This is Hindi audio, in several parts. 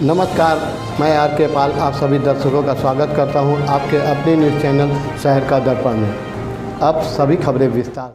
नमस्कार, मैं आर के पाल आप सभी दर्शकों का स्वागत करता हूं आपके अपने न्यूज़ चैनल शहर का दर्पण में। अब सभी खबरें विस्तार।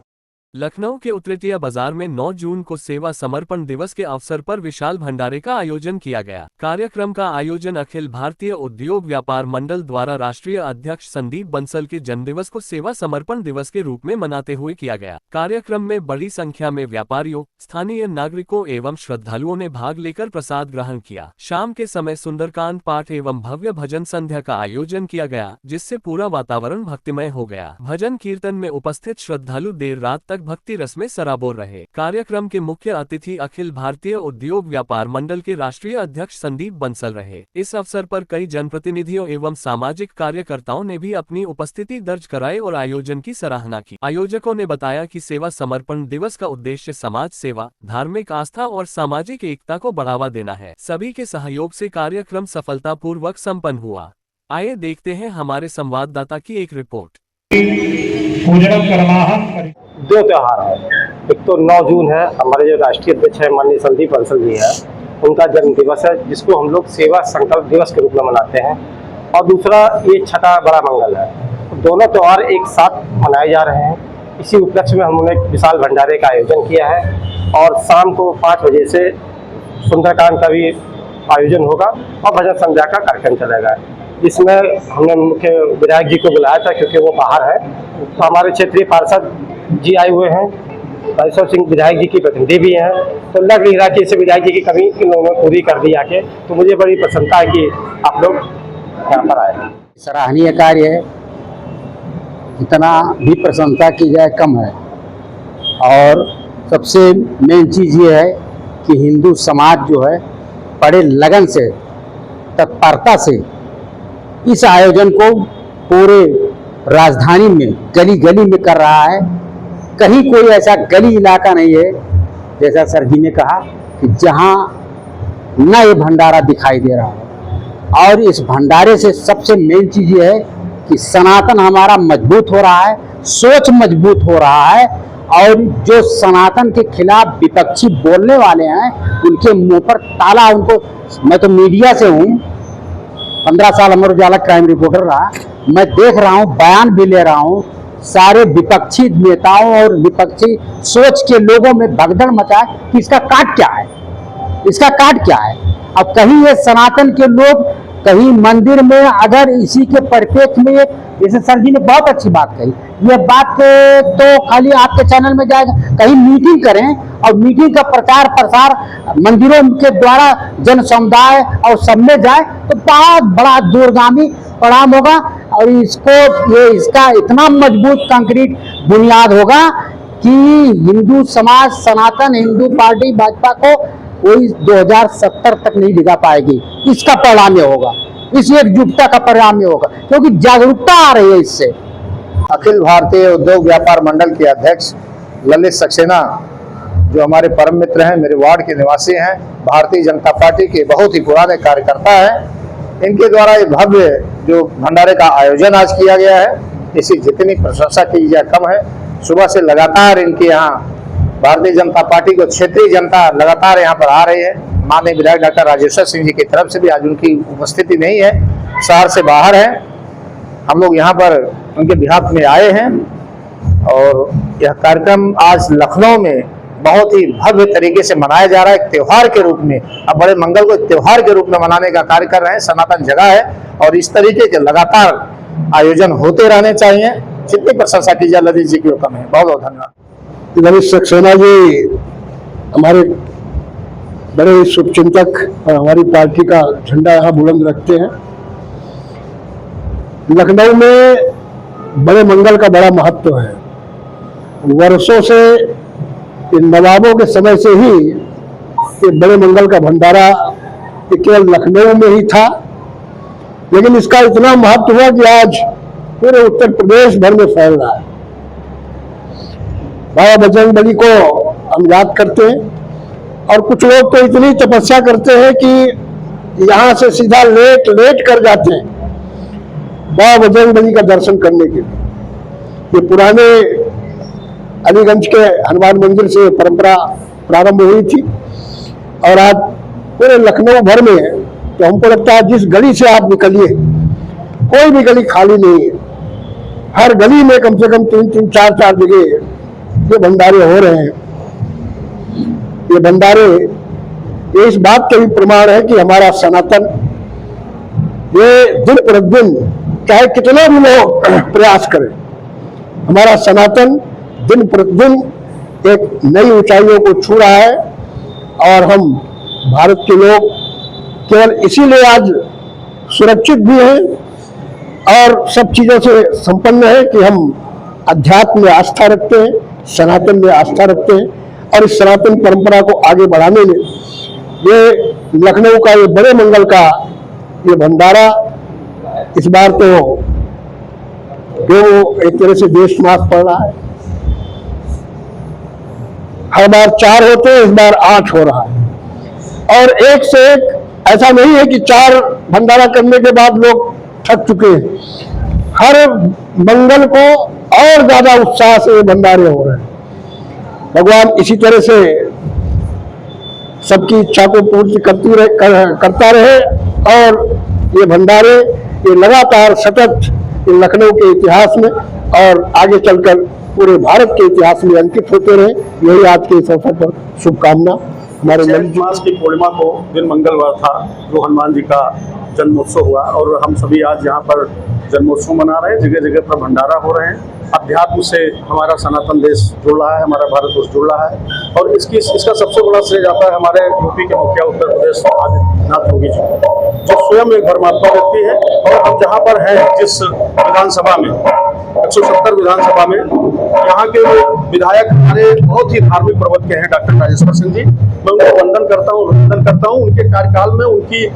लखनऊ के उतरेटिया बाजार में 9 जून को सेवा समर्पण दिवस के अवसर पर विशाल भंडारे का आयोजन किया गया। कार्यक्रम का आयोजन अखिल भारतीय उद्योग व्यापार मंडल द्वारा राष्ट्रीय अध्यक्ष संदीप बंसल के जन्मदिवस को सेवा समर्पण दिवस के रूप में मनाते हुए किया गया। कार्यक्रम में बड़ी संख्या में व्यापारियों, स्थानीय नागरिकों एवं श्रद्धालुओं ने भाग लेकर प्रसाद ग्रहण किया। शाम के समय सुंदरकांड पाठ एवं भव्य भजन संध्या का आयोजन किया गया, जिससे पूरा वातावरण भक्तिमय हो गया। भजन कीर्तन में उपस्थित श्रद्धालु देर रात तक भक्ति रस में सराबोर रहे। कार्यक्रम के मुख्य अतिथि अखिल भारतीय उद्योग व्यापार मंडल के राष्ट्रीय अध्यक्ष संदीप बंसल रहे। इस अवसर पर कई जनप्रतिनिधियों एवं सामाजिक कार्यकर्ताओं ने भी अपनी उपस्थिति दर्ज कराई और आयोजन की सराहना की। आयोजकों ने बताया कि सेवा समर्पण दिवस का उद्देश्य समाज सेवा, धार्मिक आस्था और सामाजिक एकता को बढ़ावा देना है। सभी के सहयोग से कार्यक्रम सफलतापूर्वक संपन्न हुआ। आइए देखते हैं हमारे संवाददाता की एक रिपोर्ट। दो त्यौहार है, एक तो 9 जून है, हमारे जो राष्ट्रीय अध्यक्ष है माननीय संदीप बंसल जी है, उनका जन्म दिवस है जिसको हम लोग सेवा संकल्प दिवस के रूप में मनाते हैं। और दूसरा ये छठा बड़ा मंगल है। दोनों त्यौहार एक साथ मनाए जा रहे हैं। इसी उपलक्ष्य में हमने एक विशाल भंडारे का आयोजन किया है और शाम को 5 बजे से सुंदरकांड का भी आयोजन होगा और भजन संध्या का कार्यक्रम चलेगा। इसमें हमने मुख्य विधायक जी को बुलाया था क्योंकि वो बाहर है, तो हमारे क्षेत्रीय पार्षद जी आए हुए हैं, राजेश्वर सिंह विधायक जी की प्रतिनिधि भी हैं। तो लग नहीं रहा कि इसे विधायक जी की कमी इन लोगों ने पूरी कर दी आके, तो मुझे बड़ी प्रसन्नता है कि आप लोग यहाँ पर आए। सराहनीय कार्य है, जितना भी प्रशंसा की जाए कम है। और सबसे मेन चीज़ ये है कि हिंदू समाज जो है बड़े लगन से, तत्परता से इस आयोजन को पूरे राजधानी में गली गली में कर रहा है। कहीं कोई ऐसा गली इलाका नहीं है, जैसा सर जी ने कहा, कि जहां न ये भंडारा दिखाई दे रहा है। और इस भंडारे से सबसे मेन चीज़ ये है कि सनातन हमारा मजबूत हो रहा है, सोच मजबूत हो रहा है। और जो सनातन के खिलाफ विपक्षी बोलने वाले हैं उनके मुंह पर ताला, उनको, मैं तो मीडिया से हूँ, 15 साल अमर उजाला क्राइम रिपोर्टर रहा, मैं देख रहा हूँ, बयान भी ले रहा हूँ, सारे विपक्षी नेताओं और विपक्षी सोच के लोगों में भगदड़ मचा है कि इसका काट क्या है, इसका काट क्या है। अब कहीं ये सनातन के लोग कहीं मंदिर में, अगर इसी के परिप्रेक्ष्य में, जैसे सर जी ने बहुत अच्छी बात कही, ये बात तो खाली आपके चैनल में जाएगा, कहीं मीटिंग करें और मीटिंग का प्रचार प्रसार मंदिरों के द्वारा जन समुदाय और सब में जाए तो बहुत बड़ा दूरगामी परिणाम होगा। और इसका इतना मजबूत कंक्रीट बुनियाद होगा कि हिंदू समाज, सनातन हिंदू पार्टी भाजपा को कोई 2070 तक नहीं दिखा पाएगी। इसका परिणाम ये होगा, इस एकजुटता का परिणाम ये होगा, क्योंकि जागरूकता आ रही है इससे। अखिल भारतीय उद्योग व्यापार मंडल के अध्यक्ष ललित सक्सेना, जो हमारे परम मित्र हैं, मेरे वार्ड के निवासी हैं, भारतीय जनता पार्टी के बहुत ही पुराने कार्यकर्ता हैं, इनके द्वारा ये भव्य जो भंडारे का आयोजन आज किया गया है, इसकी जितनी प्रशंसा की जाए कम है। सुबह से लगातार इनके यहाँ भारतीय जनता पार्टी को क्षेत्रीय जनता लगातार यहाँ पर आ रही है। माननीय विधायक डॉक्टर राजेश्वर सिंह जी की तरफ से भी आज उनकी उपस्थिति नहीं है, शहर से बाहर है। हम लोग यहाँ पर उनके बिहाफ में आए हैं और यह कार्यक्रम आज लखनऊ में बहुत ही भव्य तरीके से मनाया जा रहा है, एक त्योहार के रूप में। अब बड़े मंगल को त्योहार के रूप में मनाने का कार्य कर रहे हैं। सनातन जगह है और इस तरीके के लगातार आयोजन होते रहने चाहिए। जितनी प्रशंसा की जाए ललित जी की वो कम है। बहुत बहुत धन्यवाद। ललित सक्सेना जी हमारे बड़े शुभचिंतक और हमारी पार्टी का झंडा यहाँ बुलंद रखते हैं। लखनऊ में बड़े मंगल का बड़ा महत्व है। वर्षों से इन नवाबों के समय से ही ये बड़े मंगल का भंडारा केवल लखनऊ में ही था, लेकिन इसका इतना महत्व हुआ कि आज पूरे उत्तर प्रदेश भर में फैल रहा है। बाबा बजरंगबली को हम याद करते हैं और कुछ लोग तो इतनी तपस्या करते हैं कि यहाँ से सीधा लेट कर जाते हैं बाबा बजरंगबली का दर्शन करने के लिए। ये पुराने अलीगंज के हनुमान मंदिर से परंपरा प्रारंभ हुई थी और आज पूरे लखनऊ भर में तो हमको लगता है जिस गली से आप निकलिए, कोई भी गली खाली नहीं है। हर गली में कम से कम 3-3, 4-4 जगह ये भंडारे हो रहे हैं। ये भंडारे ये इस बात के भी प्रमाण है कि हमारा सनातन ये दिन प्रतिदिन चाहे कितना भी लोग प्रयास करें, हमारा सनातन दिन प्रतिदिन एक नई ऊंचाइयों को छू रहा है। और हम भारत के लोग केवल इसीलिए आज सुरक्षित भी हैं और सब चीज़ों से संपन्न है कि हम अध्यात्म में आस्था रखते हैं, सनातन में आस्था रखते हैं और इस सनातन परंपरा को आगे बढ़ाने में ये लखनऊ का ये बड़े मंगल का ये भंडारा इस बार तो जो एक तरह से देश मास पड़ रहा है। हर बार 4 होते हैं, इस बार 8 हो रहा है। और एक से एक ऐसा नहीं है कि 4 भंडारा करने के बाद लोग थक चुके हैं। हर मंगल को और ज्यादा उत्साह से ये भंडारे हो रहे हैं। भगवान इसी तरह से सबकी इच्छा को पूर्ति करता रहे और ये भंडारे ये लगातार सतत लखनऊ के इतिहास में और आगे चलकर पूरे भारत के इतिहास में अंकित होते रहे। यही आज के इस अवसर पर शुभकामना। हमारे चैत मास की पूर्णिमा को दिन मंगलवार था जो हनुमान जी का जन्मोत्सव हुआ और हम सभी आज यहाँ पर जन्मोत्सव मना रहे हैं। जगह जगह पर भंडारा हो रहे हैं। अध्यात्म से हमारा सनातन देश जुड़ रहा है, हमारा भारतवर्ष जुड़ रहा है और इसका सबसे बड़ा श्रेय जाता है हमारे यूपी के मुखिया उत्तर प्रदेश आदित्यनाथ योगी जी, जो स्वयं एक धर्मात्मा व्यक्ति है। और हम जहाँ पर हैं, जिस विधानसभा में 170 विधानसभा में, यहाँ के विधायक हमारे बहुत ही धार्मिक प्रवक्ता के हैं डॉक्टर राजेश्वर सिंह जी। मैं उनको वंदन करता हूँ उनके कार्यकाल में, उनकी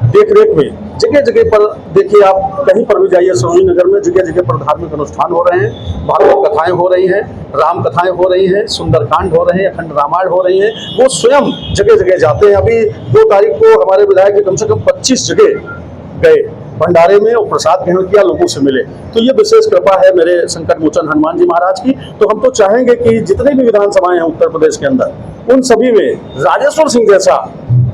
देख रेख में जगह जगह पर देखिए, आप कहीं पर भी जाइए सरोजनी नगर में जगह जगह पर धार्मिक अनुष्ठान हो रहे हैं, भागवत कथाएं हो रही हैं, राम कथाएं हो रही हैं, सुंदरकांड हो रहे हैं, अखंड रामायण हो रही हैं। वो स्वयं जगह जगह जाते हैं। अभी 2 तारीख को हमारे विधायक कम से कम 25 जगह गए भंडारे में और प्रसाद ग्रहण किया, लोगों से मिले। तो ये विशेष कृपा है मेरे संकट मोचन हनुमान जी महाराज की। तो हम तो चाहेंगे कि जितने भी विधानसभाएं हैं उत्तर प्रदेश के अंदर, उन सभी में राजेश्वर सिंह जैसा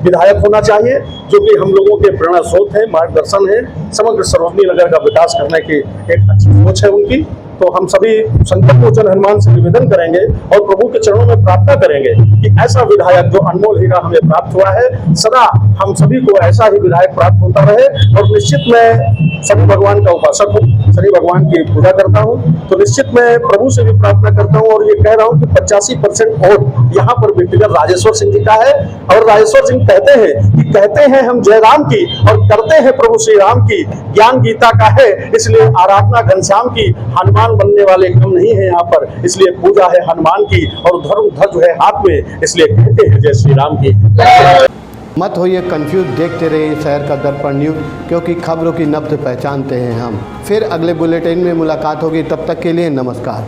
विधायक होना चाहिए, जो कि हम लोगों के प्रेरणा स्रोत है, मार्गदर्शन है, समग्र सरोजनी नगर का विकास करने की एक अच्छी सोच है उनकी। तो हम सभी संकट मोचन हनुमान से निवेदन करेंगे और प्रभु के चरणों में प्रार्थना करेंगे कि ऐसा विधायक जो अनमोल हीरा हमें प्राप्त हुआ है, सदा हम सभी को ऐसा ही विधायक प्राप्त होता रहे। और निश्चित मैं शनि भगवान का उपासक हूँ, शनि भगवान की पूजा करता हूँ, तो निश्चित मैं प्रभु से भी प्रार्थना करता हूँ और ये कह रहा हूँ कि 85% वोट यहाँ पर व्यक्तिगत राजेश्वर सिंह जी का है। और राजेश्वर सिंह कहते हैं हम जय राम की और करते हैं प्रभु श्री राम की। ज्ञान गीता का है, इसलिए आराधना घनश्याम की। हनुमान बनने वाले कम नहीं है यहाँ पर, इसलिए पूजा है हनुमान की। और धर्म ध्वज है हाथ में, इसलिए कहते हैं जय श्री राम की। मत होइए कंफ्यूज, देखते रहिए शहर का दर्पण न्यूज़, क्योंकि खबरों की नब्ज पहचानते हैं हम। फिर अगले बुलेटिन में मुलाकात होगी, तब तक के लिए नमस्कार।